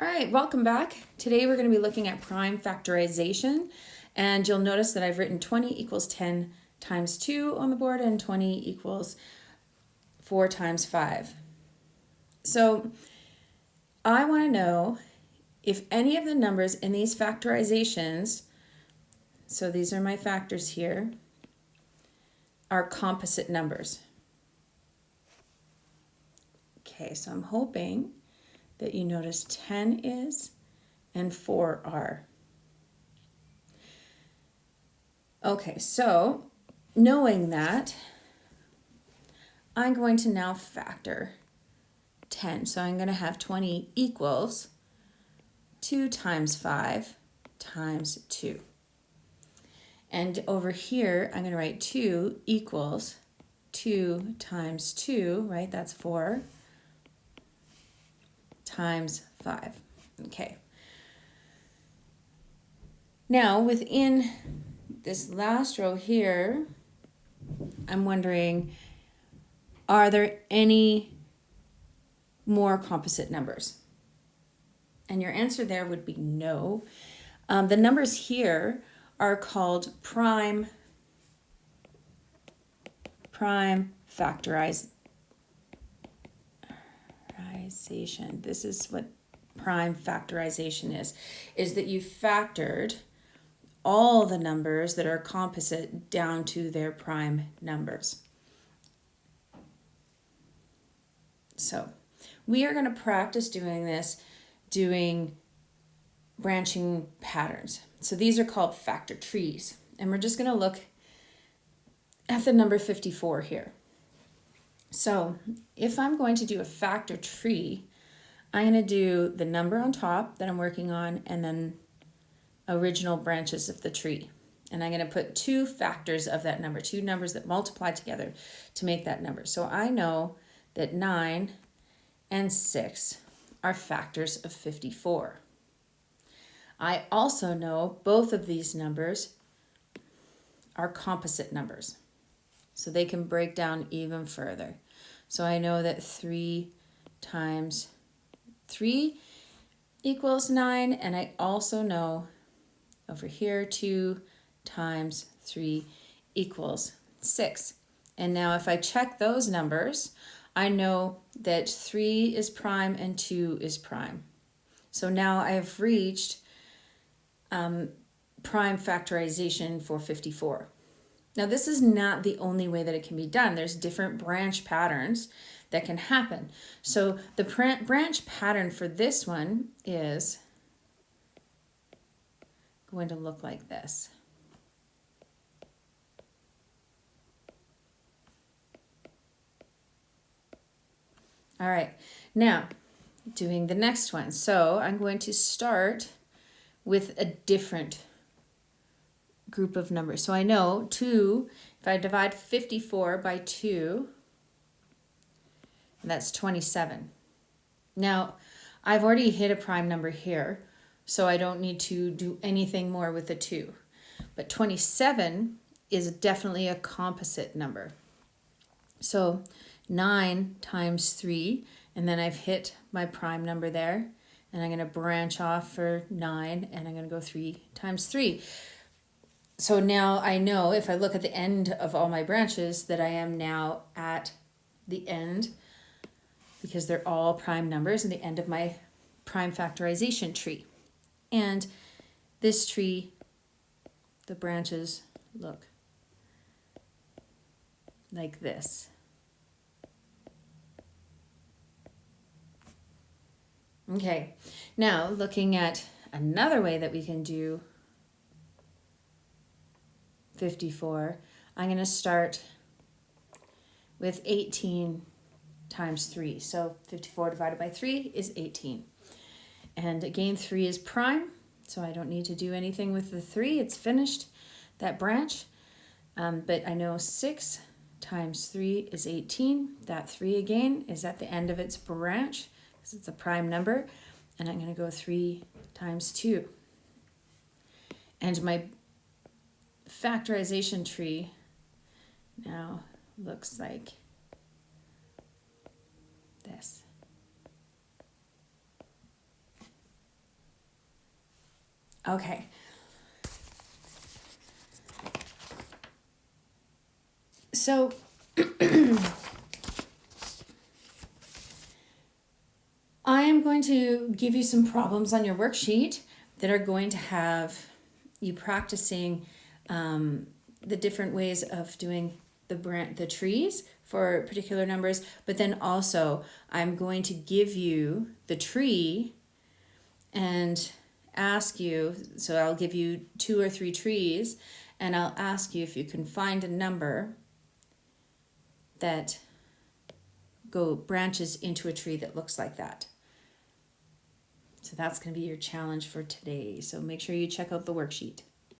All right, welcome back. Today we're going to be looking at prime factorization, and you'll notice that I've written 20 equals 10 times 2 on the board and 20 equals 4 times 5. So I want to know if any of the numbers in these factorizations, so these are my factors here, are composite numbers. Okay, so I'm hoping that you notice 10 is and 4 are. Okay, so knowing that, I'm going to now factor 10. So I'm going to have 20 equals 2 times 5 times 2. And over here, I'm going to write 2 equals 2 times 2, right? That's 4 times 5. Okay. Now, within this last row here, I'm wondering, are there any more composite numbers? And your answer there would be no. The numbers here are called prime factorization. This is what prime factorization is that you factored all the numbers that are composite down to their prime numbers. So we are going to practice doing this, doing branching patterns. So these are called factor trees. And we're just going to look at the number 54 here. So if I'm going to do a factor tree, I'm going to do the number on top that I'm working on and then original branches of the tree. And I'm going to put two factors of that number, two numbers that multiply together to make that number. So I know that 9 and 6 are factors of 54. I also know both of these numbers are composite numbers. So they can break down even further. So I know that 3 times 3 equals 9, and I also know over here 2 times 3 equals 6. And now if I check those numbers, I know that 3 is prime and 2 is prime. So now I've reached prime factorization for 54. Now this is not the only way that it can be done. There's different branch patterns that can happen. So the branch pattern for this one is going to look like this. All right, now doing the next one. So I'm going to start with a different group of numbers. So I know 2, if I divide 54 by 2, that's 27. Now, I've already hit a prime number here, so I don't need to do anything more with the 2. But 27 is definitely a composite number. So 9 times 3, and then I've hit my prime number there, and I'm going to branch off for 9, and I'm going to go 3 times 3. So now I know if I look at the end of all my branches that I am now at the end, because they're all prime numbers, and the end of my prime factorization tree. And this tree, the branches look like this. Okay, now looking at another way that we can do 54, I'm going to start with 18 times 3. So 54 divided by 3 is 18. And again, 3 is prime, so I don't need to do anything with the 3. It's finished, that branch. But I know 6 times 3 is 18. That 3 again is at the end of its branch because it's a prime number. And I'm going to go 3 times 2. And my factorization tree now looks like this. Okay. So I am going to give you some problems on your worksheet that are going to have you practicing the different ways of doing the trees for particular numbers, but then also I'm going to give you the tree and ask you, so I'll give you 2 or 3 trees, and I'll ask you if you can find a number that branches into a tree that looks like that. So that's going to be your challenge for today. So make sure you check out the worksheet.